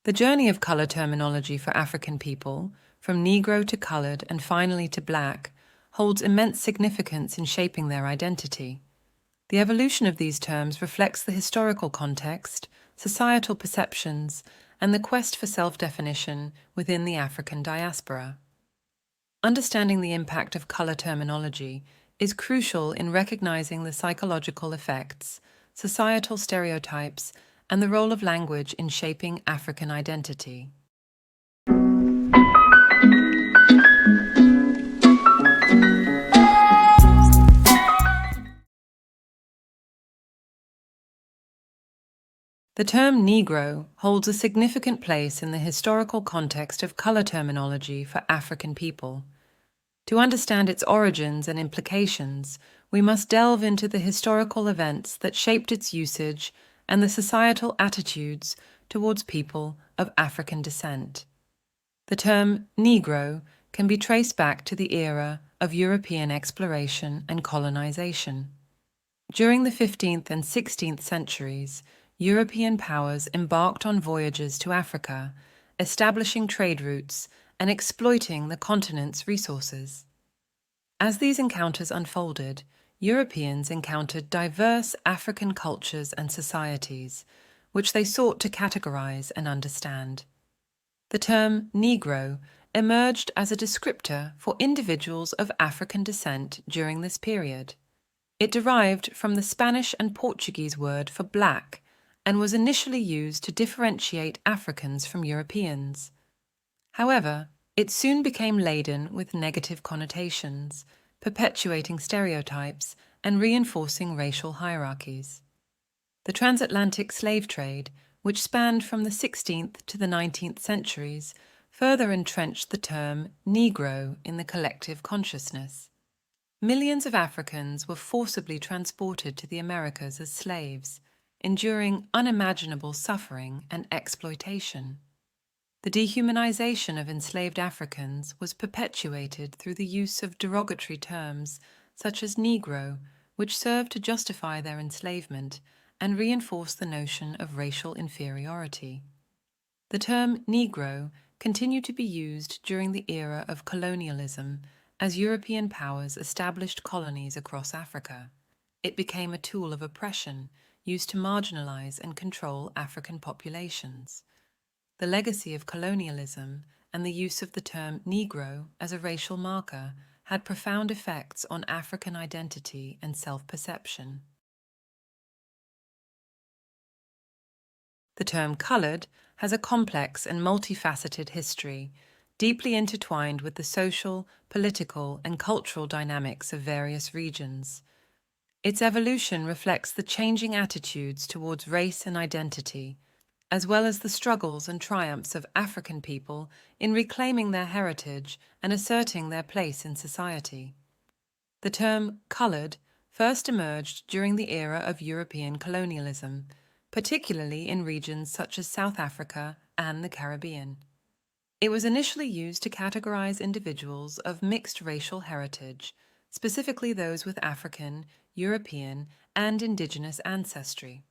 The journey of color terminology for African people, from Negro to colored and finally to black, holds immense significance in shaping their identity. The evolution of these terms reflects the historical context, societal perceptions, and the quest for self-definition within the African diaspora. Understanding the impact of color terminology is crucial in recognizing the psychological effects, societal stereotypes, and the role of language in shaping African identity. The term Negro holds a significant place in the historical context of color terminology for African people. To understand its origins and implications, we must delve into the historical events that shaped its usage and the societal attitudes towards people of African descent. The term Negro can be traced back to the era of European exploration and colonization. During the 15th and 16th centuries, European powers embarked on voyages to Africa, establishing trade routes and exploiting the continent's resources. As these encounters unfolded, Europeans encountered diverse African cultures and societies, which they sought to categorize and understand. The term Negro emerged as a descriptor for individuals of African descent during this period. It derived from the Spanish and Portuguese word for black and was initially used to differentiate Africans from Europeans. However, it soon became laden with negative connotations, perpetuating stereotypes and reinforcing racial hierarchies. The transatlantic slave trade, which spanned from the 16th to the 19th centuries, further entrenched the term Negro in the collective consciousness. Millions of Africans were forcibly transported to the Americas as slaves, enduring unimaginable suffering and exploitation. The dehumanization of enslaved Africans was perpetuated through the use of derogatory terms such as Negro, which served to justify their enslavement and reinforce the notion of racial inferiority. The term Negro continued to be used during the era of colonialism as European powers established colonies across Africa. It became a tool of oppression used to marginalize and control African populations. The legacy of colonialism and the use of the term Negro as a racial marker had profound effects on African identity and self-perception. The term colored has a complex and multifaceted history, deeply intertwined with the social, political, and cultural dynamics of various regions. Its evolution reflects the changing attitudes towards race and identity, as well as the struggles and triumphs of African people in reclaiming their heritage and asserting their place in society. The term colored first emerged during the era of European colonialism, particularly in regions such as South Africa and the Caribbean. It was initially used to categorize individuals of mixed racial heritage, specifically those with African, European, and indigenous ancestry.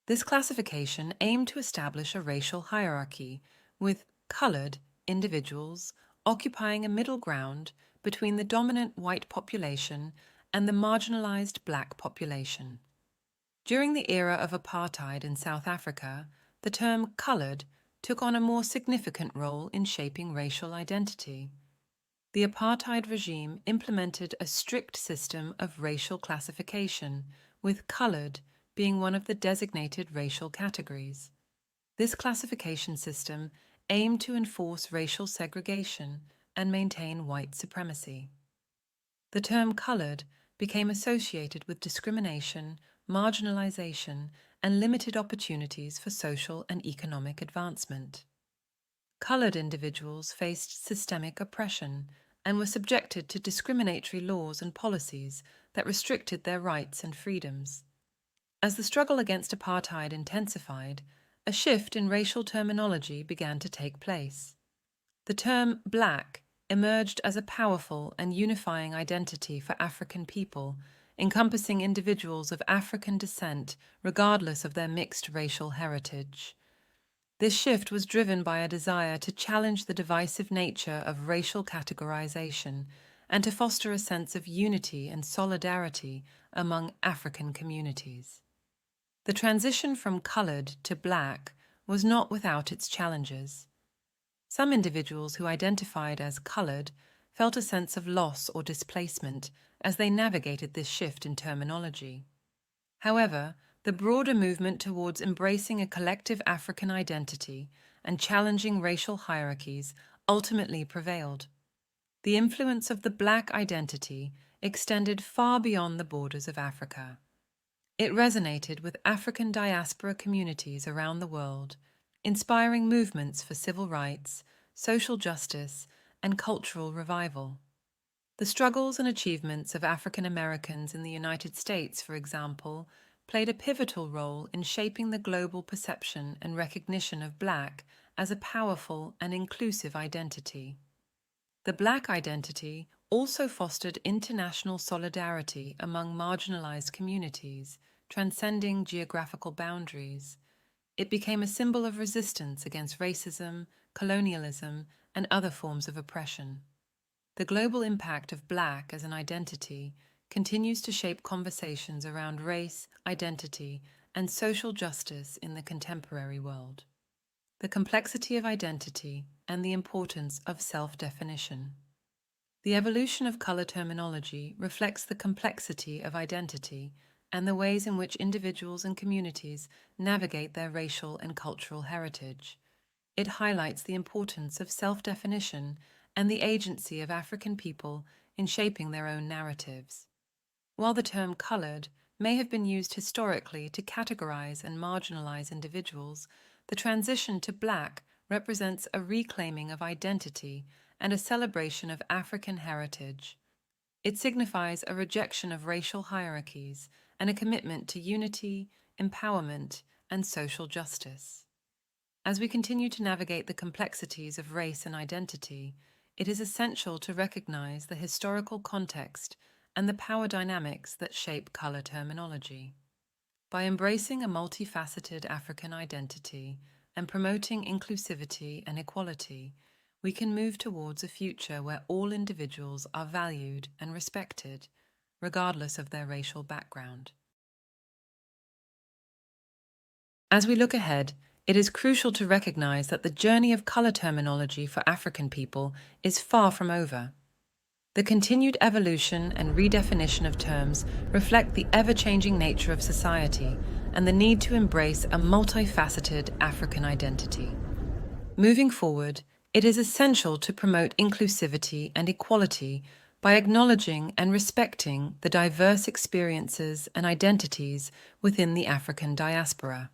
This classification aimed to establish a racial hierarchy, with colored individuals occupying a middle ground between the dominant white population and the marginalized black population. During the era of apartheid in South Africa, the term colored took on a more significant role in shaping racial identity. The apartheid regime implemented a strict system of racial classification, with colored being one of the designated racial categories. This classification system aimed to enforce racial segregation and maintain white supremacy. The term colored became associated with discrimination, marginalization, and limited opportunities for social and economic advancement. Colored individuals faced systemic oppression and were subjected to discriminatory laws and policies that restricted their rights and freedoms. As the struggle against apartheid intensified, a shift in racial terminology began to take place. The term black emerged as a powerful and unifying identity for African people, encompassing individuals of African descent regardless of their mixed racial heritage. This shift was driven by a desire to challenge the divisive nature of racial categorization and to foster a sense of unity and solidarity among African communities. The transition from colored to black was not without its challenges. Some individuals who identified as colored felt a sense of loss or displacement as they navigated this shift in terminology. However, the broader movement towards embracing a collective African identity and challenging racial hierarchies ultimately prevailed. The influence of the Black identity extended far beyond the borders of Africa. It resonated with African diaspora communities around the world, inspiring movements for civil rights, social justice, and cultural revival. The struggles and achievements of African Americans in the United States, for example, played a pivotal role in shaping the global perception and recognition of Black as a powerful and inclusive identity. The Black identity also fostered international solidarity among marginalized communities, transcending geographical boundaries. It became a symbol of resistance against racism, colonialism, and other forms of oppression. The global impact of Black as an identity continues to shape conversations around race, identity, and social justice in the contemporary world. The complexity of identity and the importance of self-definition. The evolution of color terminology reflects the complexity of identity and the ways in which individuals and communities navigate their racial and cultural heritage. It highlights the importance of self-definition and the agency of African people in shaping their own narratives. While the term colored may have been used historically to categorize and marginalize individuals, the transition to Black represents a reclaiming of identity and a celebration of African heritage. It signifies a rejection of racial hierarchies and a commitment to unity, empowerment, and social justice. As we continue to navigate the complexities of race and identity, it is essential to recognize the historical context and the power dynamics that shape color terminology. By embracing a multifaceted African identity and promoting inclusivity and equality, we can move towards a future where all individuals are valued and respected, regardless of their racial background. As we look ahead, it is crucial to recognize that the journey of color terminology for African people is far from over. The continued evolution and redefinition of terms reflect the ever-changing nature of society and the need to embrace a multifaceted African identity. Moving forward, it is essential to promote inclusivity and equality by acknowledging and respecting the diverse experiences and identities within the African diaspora.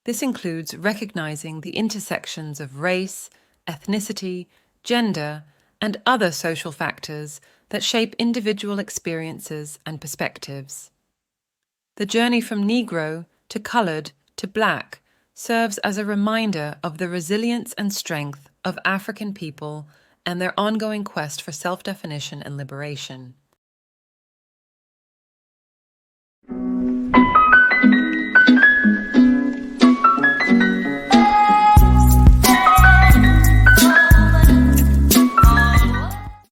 This includes recognizing the intersections of race, ethnicity, gender, and other social factors that shape individual experiences and perspectives. The journey from Negro to colored to Black serves as a reminder of the resilience and strength of African people and their ongoing quest for self-definition and liberation.